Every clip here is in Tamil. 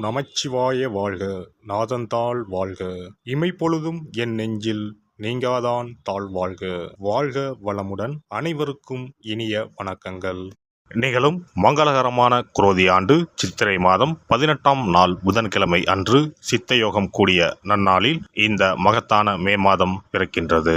நமச்சிவாய வாழ்க. நாதன்தாள் வாழ்க. இமைப்பொழுதும் என் நெஞ்சில் நீங்காதான் தாழ் வாழ்க. வாழ்க வளமுடன். அனைவருக்கும் இனிய வணக்கங்கள். நிகழும் மங்களகரமான குரோதி ஆண்டு சித்திரை மாதம் 18ஆம் நாள் புதன்கிழமை அன்று சித்தயோகம் கூடிய நன்னாளில் இந்த மகத்தான மே மாதம் பிறக்கின்றது.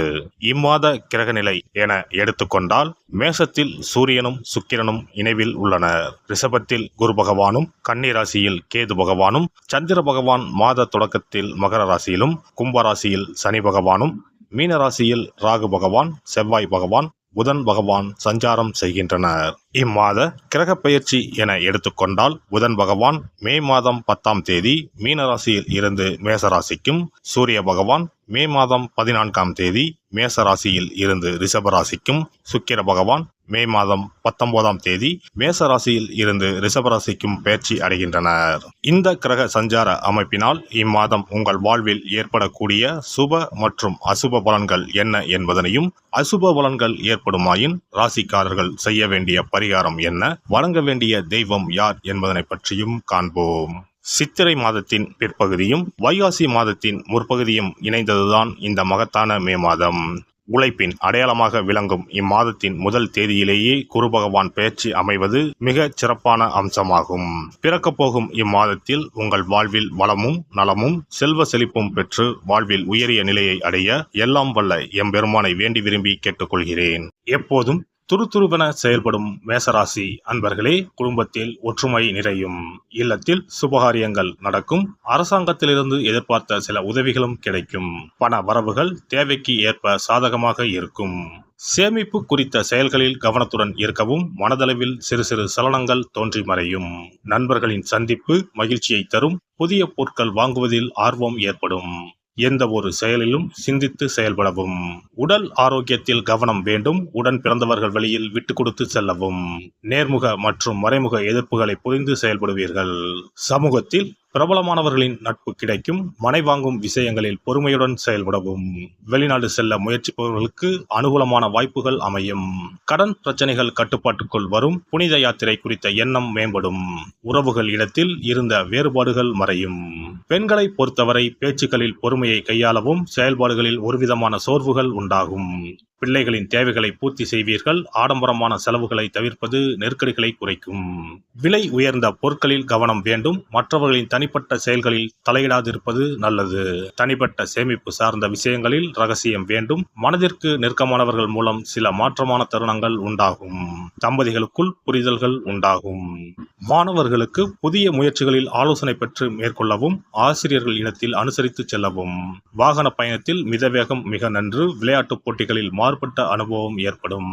இம்மாத கிரகநிலை என எடுத்துக்கொண்டால் மேசத்தில் சூரியனும் சுக்கிரனும் இணைவில் உள்ளனர். ரிஷபத்தில் குரு பகவானும் கன்னி ராசியில் கேது பகவானும், சந்திர பகவான் மாத தொடக்கத்தில் மகர ராசியிலும், கும்பராசியில் சனி பகவானும், மீன ராசியில் ராகு பகவான், செவ்வாய் பகவான், புதன் பகவான் சஞ்சாரம் செய்கின்றனர். இம்மாத கிரக பெயர்ச்சி என எடுத்துக்கொண்டால் புதன் பகவான் மே மாதம் 10ஆம் தேதி மீன ராசியில் இருந்து மேச ராசிக்கும், சூரிய பகவான் மே மாதம் 14ஆம் தேதி மேச ராசியில் இருந்து ரிஷப ராசிக்கும், சுக்கிர பகவான் மே மாதம் 19ஆம் தேதி மேச ராசியில் இருந்து ரிஷப ராசிக்கும் பெயர்ச்சி அடைகின்றனர். இந்த கிரக சஞ்சார அமைப்பினால் இம்மாதம் உங்கள் வாழ்வில் ஏற்படக்கூடிய சுப மற்றும் அசுப பலன்கள் என்ன என்பதனையும், அசுப பலன்கள் ஏற்படுமாயின் ராசிக்காரர்கள் செய்ய வேண்டிய பரிகாரம் என்ன, வணங்க வேண்டிய தெய்வம் யார் என்பதனை பற்றியும் காண்போம். சித்திரை மாதத்தின் பிற்பகுதியும் வைகாசி மாதத்தின் முற்பகுதியும் இணைந்ததுதான் இந்த மகத்தான மே மாதம். உழைப்பின் அடையாளமாக விளங்கும் இம்மாதத்தின் முதல் தேதியிலேயே குரு பகவான் பெயர்ச்சி அமைவது மிக சிறப்பான அம்சமாகும். பிறக்கப் போகும் இம்மாதத்தில் உங்கள் வாழ்வில் வளமும் நலமும் செல்வ செழிப்பும் பெற்று வாழ்வில் உயரிய நிலையை அடைய எல்லாம் வல்ல எம்பெருமானை வேண்டி விரும்பி கேட்டுக்கொள்கிறேன். எப்போதும் துருதுருவென செயல்படும் மேசராசி அன்பர்களே, குடும்பத்தில் ஒற்றுமை நிறையும், இல்லத்தில் சுபகாரியங்கள் நடக்கும், அரசாங்கத்திலிருந்து எதிர்பார்த்த சில உதவிகளும் கிடைக்கும், பண வரவுகள் தேவைக்கு ஏற்ப சாதகமாக இருக்கும். சேமிப்பு குறித்த செயல்களில் கவனத்துடன் இருக்கவும், மனதளவில் சிறு சிறு சலனங்கள் தோன்றி மறையும். நண்பர்களின் சந்திப்பு மகிழ்ச்சியை தரும். புதிய பொருட்கள் வாங்குவதில் ஆர்வம் ஏற்படும். எந்த ஒரு செயலிலும் சிந்தித்து செயல்படவும். உடல் ஆரோக்கியத்தில் கவனம் வேண்டும். உடன் பிறந்தவர்கள் வழியில் விட்டு கொடுத்து செல்லவும். நேர்முக மற்றும் மறைமுக எதிர்ப்புகளை புரிந்து செயல்படுவீர்கள். சமூகத்தில் பிரபலமானவர்களின் நட்பு கிடைக்கும். மனை வாங்கும் விஷயங்களில் பொறுமையுடன் செயல்படவும். வெளிநாடு செல்ல முயற்சிப்பவர்களுக்கு அனுகூலமான வாய்ப்புகள் அமையும். கடன் பிரச்சனைகள் கட்டுப்பாட்டுக்குள் வரும். புனித யாத்திரை குறித்த எண்ணம் மேம்படும். உறவுகள் இடத்தில் இருந்த வேறுபாடுகள் மறையும். பெண்களை பொறுத்தவரை பேச்சுக்களில் பொறுமையை கையாளவும், செயல்பாடுகளில் ஒருவிதமான சோர்வுகள் உண்டாகும். பிள்ளைகளின் தேவைகளை பூர்த்தி செய்வீர்கள். ஆடம்பரமான செலவுகளை தவிர்ப்பது நெருக்கடிகளை குறைக்கும். விலை உயர்ந்த பொருட்களில் கவனம் வேண்டும். மற்றவர்களின் தனிப்பட்ட செயல்களில் தலையிடாதிருப்பது நல்லது. தனிப்பட்ட சேமிப்பு சார்ந்த விஷயங்களில் ரகசியம் வேண்டும். மனதிற்கு நெருக்கமானவர்கள் மூலம் சில மாற்றமான தருணங்கள் உண்டாகும். தம்பதிகளுக்குள் புரிதல்கள் உண்டாகும். மாணவர்களுக்கு புதிய முயற்சிகளில் ஆலோசனை பெற்று மேற்கொள்ளவும், ஆசிரியர்கள் இடத்தில் அனுசரித்து செல்லவும். வாகன பயணத்தில் மிதவேகம் மிக நன்று. விளையாட்டுப் போட்டிகளில் மாறுபட்ட அனுபவம் ஏற்படும்.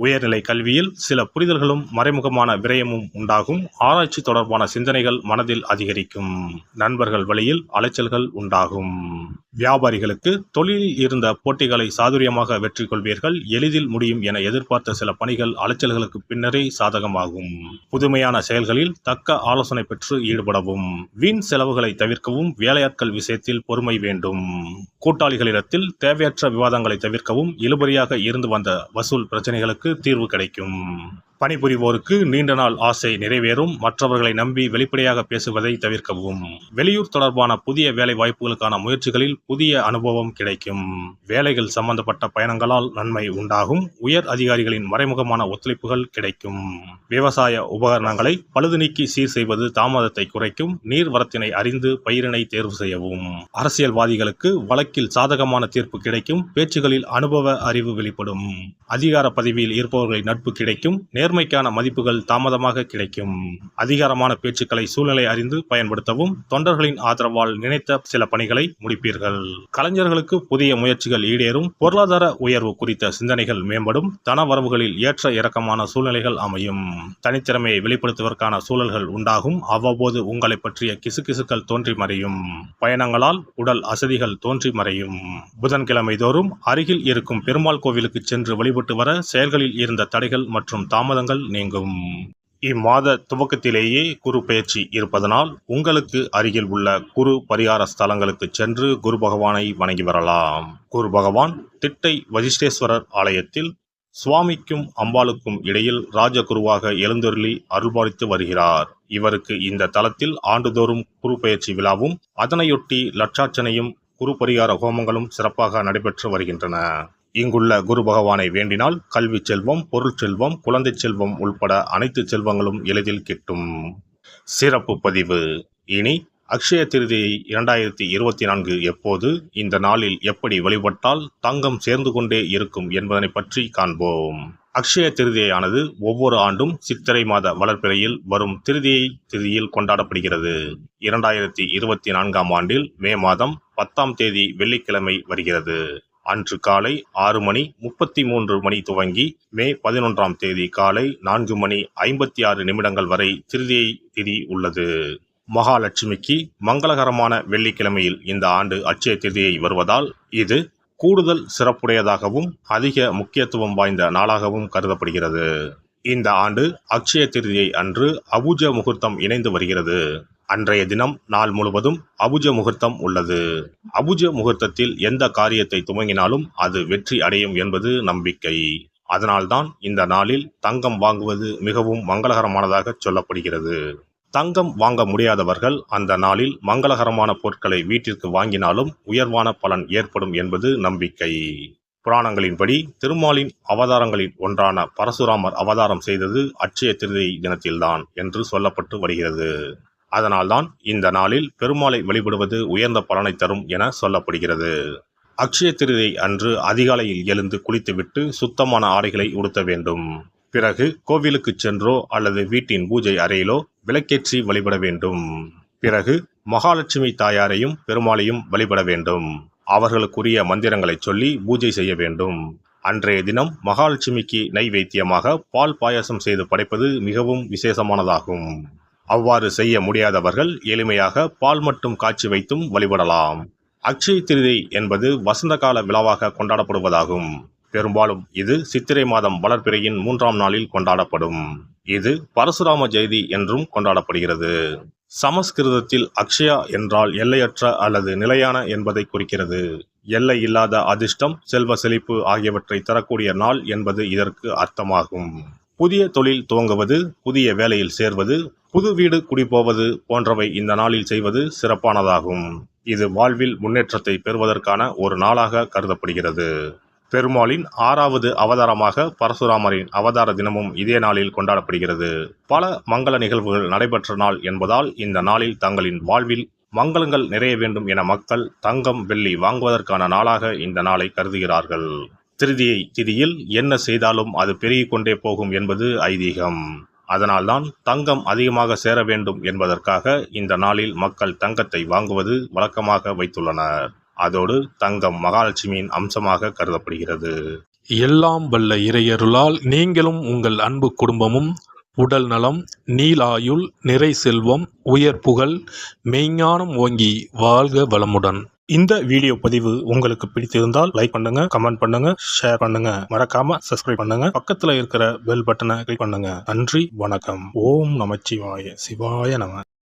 உயர்நிலை கல்வியில் சில புரிதல்களும் மறைமுகமான விரயமும் உண்டாகும். ஆராய்ச்சி தொடர்பான சிந்தனைகள் மனதில் அதிகரிக்கும். நண்பர்கள் வழியில் அலைச்சல்கள் உண்டாகும். வியாபாரிகளுக்கு தொழிலில் இருந்த போட்டிகளை சாதுரியமாக வெற்றி கொள்வீர்கள். எளிதில் முடியும் என எதிர்பார்த்த சில பணிகள் அலைச்சல்களுக்கு பின்னரே சாதகமாகும். புதுமையான செயல்களில் தக்க ஆலோசனை பெற்று ஈடுபடவும். வீண் செலவுகளை தவிர்க்கவும். வேலையாட்கள் விஷயத்தில் பொறுமை வேண்டும். கூட்டாளிகளிடத்தில் தேவையற்ற விவாதங்களை தவிர்க்கவும். இழுபறியாக இருந்து வந்த வசூல் பிரச்சனைகளுக்கு தீர்வு கிடைக்கும். பணிபுரிவோருக்கு நீண்ட நாள் ஆசை நிறைவேறும். மற்றவர்களை நம்பி வெளிப்படையாக பேசுவதை தவிர்க்கவும். வெளியூர் தொடர்பான புதிய வேலை வாய்ப்புகளுக்கான முயற்சிகளில் புதிய அனுபவம் கிடைக்கும். வேலைகள் சம்பந்தப்பட்ட பயணங்களால் நன்மை உண்டாகும். உயர் அதிகாரிகளின் மறைமுகமான ஒத்துழைப்புகள் கிடைக்கும். விவசாய உபகரணங்களை பழுது நீக்கி சீர் செய்வது தாமதத்தை குறைக்கும். நீர் வரத்தினை அறிந்து பயிரினை தேர்வு செய்யவும். அரசியல்வாதிகளுக்கு வழக்கில் சாதகமான தீர்ப்பு கிடைக்கும். பேச்சுகளில் அனுபவ அறிவு வெளிப்படும். அதிகார பதவியில் இருப்பவர்களின் நட்பு கிடைக்கும். நேர்மைக்கான மதிப்புகள் தாமதமாக கிடைக்கும். அதிகாரமான பேச்சுக்களை சூழ்நிலை அறிந்து பயன்படுத்தவும். தொண்டர்களின் ஆதரவால் நினைத்த சில பணிகளை முடிப்பீர்கள். கலைஞர்களுக்கு புதிய முயற்சிகள் ஈடேறும். பொருளாதார உயர்வு குறித்த சிந்தனைகள் மேம்படும். தன வரவுகளில் ஏற்ற இறக்கமான சூழ்நிலைகள் அமையும். தனித்திறமையை வெளிப்படுத்துவதற்கான சூழல்கள் உண்டாகும். அவ்வப்போது உங்களை பற்றிய கிசுகிசுக்கள் தோன்றி மறையும். பயணங்களால் உடல் அசதிகள் தோன்றி மறையும். புதன்கிழமை தோறும் அருகில் இருக்கும் பெருமாள் கோவிலுக்கு சென்று வழிபட்டு வர செயல்களில் இருந்த தடைகள் மற்றும் தாமதங்கள் நீங்கும். இம்மாத துவக்கத்திலேயே குரு பெயர்ச்சி இருப்பதனால் உங்களுக்கு அருகில் உள்ள குரு பரிகார ஸ்தலங்களுக்கு சென்று குரு பகவானை வணங்கி வரலாம். குரு பகவான் திட்டை வசிஷ்டேஸ்வரர் ஆலயத்தில் சுவாமிக்கும் அம்பாளுக்கும் இடையில் ராஜகுருவாக எழுந்தருளி அருள்பாலித்து வருகிறார். இவருக்கு இந்த தலத்தில் ஆண்டுதோறும் குரு பெயர்ச்சி விழாவும் அதனையொட்டி லட்சார்ச்சனையும் குரு பரிகார ஹோமங்களும் சிறப்பாக நடைபெற்று வருகின்றன. இங்குள்ள குரு பகவானை வேண்டினால் கல்வி செல்வம், பொருள் செல்வம், குழந்தை செல்வம் உள்பட அனைத்து செல்வங்களும் எளிதில் கிட்டும். சிறப்பு பதிவு. இனி அக்ஷய திருதியை 2024 எப்போது, இந்த நாளில் எப்படி வழிபட்டால் தங்கம் சேர்ந்து கொண்டே இருக்கும் என்பதனை பற்றி காண்போம். அக்ஷய திருதியானது ஒவ்வொரு ஆண்டும் சித்திரை மாத வளர்பிறையில் வரும் திருதியை திதியில் கொண்டாடப்படுகிறது. 2024ஆம் ஆண்டில் மே மாதம் 10ஆம் தேதி வெள்ளிக்கிழமை வருகிறது. அன்று காலை 6:33 துவங்கி மே 11ஆம் தேதி காலை 4:56 வரை திருதியை திதி உள்ளது. மகாலட்சுமிக்கு மங்களகரமான வெள்ளிக்கிழமையில் இந்த ஆண்டு அட்சய திருதியை வருவதால் இது கூடுதல் சிறப்புடையதாகவும் அதிக முக்கியத்துவம் வாய்ந்த நாளாகவும் கருதப்படுகிறது. இந்த ஆண்டு அக்ஷய திருதியை அன்று அபுஜ முகூர்த்தம் இணைந்து வருகிறது. அன்றைய தினம் நாள் முழுவதும் அபுஜ முகூர்த்தம் உள்ளது. அபுஜ முகூர்த்தத்தில் எந்த காரியத்தை துவங்கினாலும் அது வெற்றி அடையும் என்பது நம்பிக்கை. அதனால்தான் இந்த நாளில் தங்கம் வாங்குவது மிகவும் மங்களகரமானதாக சொல்லப்படுகிறது. தங்கம் வாங்க முடியாதவர்கள் அந்த நாளில் மங்களகரமான பொருட்களை வீட்டிற்கு வாங்கினாலும் உயர்வான பலன் ஏற்படும் என்பது நம்பிக்கை. புராணங்களின்படி திருமாலின் அவதாரங்களில் ஒன்றான பரசுராமர் அவதாரம் செய்தது அட்சய திருதியை தினத்தில்தான் என்று சொல்லப்பட்டு வருகிறது. அதனால்தான் இந்த நாளில் பெருமாளை வழிபடுவது உயர்ந்த பலனை தரும் என சொல்லப்படுகிறது. அக்ஷய திருதியை அன்று அதிகாலையில் எழுந்து குளித்துவிட்டு சுத்தமான ஆடைகளை உடுத்த வேண்டும். பிறகு கோவிலுக்கு சென்றோ அல்லது வீட்டின் பூஜை அறையிலோ விளக்கேற்றி வழிபட வேண்டும். பிறகு மகாலட்சுமி தாயாரையும் பெருமாளையும் வழிபட வேண்டும். அவர்களுக்குரிய மந்திரங்களை சொல்லி பூஜை செய்ய வேண்டும். அன்றைய தினம் மகாலட்சுமிக்கு நைவேத்தியமாக பால் பாயாசம் செய்து படைப்பது மிகவும் விசேஷமானதாகும். அவ்வாறு செய்ய முடியாதவர்கள் எளிமையாக பால் மட்டும் காய்ச்சி வைத்தும் வழிபடலாம். அக்ஷய திருதியை என்பது வசந்த கால விழாவாக கொண்டாடப்படுவதாகும். பெரும்பாலும் இது சித்திரை மாதம் வளர்பிறையின் 3ஆம் நாளில் கொண்டாடப்படும். இது பரசுராம ஜெயதி என்றும் கொண்டாடப்படுகிறது. சமஸ்கிருதத்தில் அக்ஷயா என்றால் எல்லையற்ற அல்லது நிலையான என்பதை குறிக்கிறது. எல்லை இல்லாத அதிர்ஷ்டம், செல்வ செழிப்பு ஆகியவற்றை தரக்கூடிய நாள் என்பது இதற்கு அர்த்தமாகும். புதிய தொழில் துவங்குவது, புதிய வேலையில் சேர்வது, புது வீடு குடிபோவது போன்றவை இந்த நாளில் செய்வது சிறப்பானதாகும். இது வாழ்வில் முன்னேற்றத்தை பெறுவதற்கான ஒரு நாளாக கருதப்படுகிறது. பெருமாளின் 6வது அவதாரமாக பரசுராமரின் அவதார தினமும் இதே நாளில் கொண்டாடப்படுகிறது. பல மங்கள நிகழ்வுகள் நடைபெற்ற நாள் என்பதால் இந்த நாளில் தங்களின் வாழ்வில் மங்களங்கள் நிறைய வேண்டும் என மக்கள் தங்கம், வெள்ளி வாங்குவதற்கான நாளாக இந்த நாளை கருதுகிறார்கள். திருதியை திதியில் என்ன செய்தாலும் அது பெருகிக் கொண்டே போகும் என்பது ஐதீகம். அதனால்தான் தங்கம் அதிகமாக சேர வேண்டும் என்பதற்காக இந்த நாளில் மக்கள் தங்கத்தை வாங்குவது வழக்கமாக வைத்துள்ளனர். அதோடு தங்கம் மகாலட்சுமியின் அம்சமாக கருதப்படுகிறது. எல்லாம் வல்ல இறையருளால் நீங்களும் உங்கள் அன்பு குடும்பமும் உடல் நலம், நீலாயுள், நிறை செல்வம், உயர் புகழ், மெய்ஞானம் ஓங்கி வாழ்க வளமுடன். இந்த வீடியோ பதிவு உங்களுக்கு பிடித்திருந்தால் லைக் பண்ணுங்க, கமெண்ட் பண்ணுங்க, ஷேர் பண்ணுங்க, மறக்காம சப்ஸ்கிரைப் பண்ணுங்க, பக்கத்துல இருக்கிற பெல் பட்டனை கிளிக் பண்ணுங்க. நன்றி, வணக்கம். ஓம் நமச்சிவாய. சிவாய நம.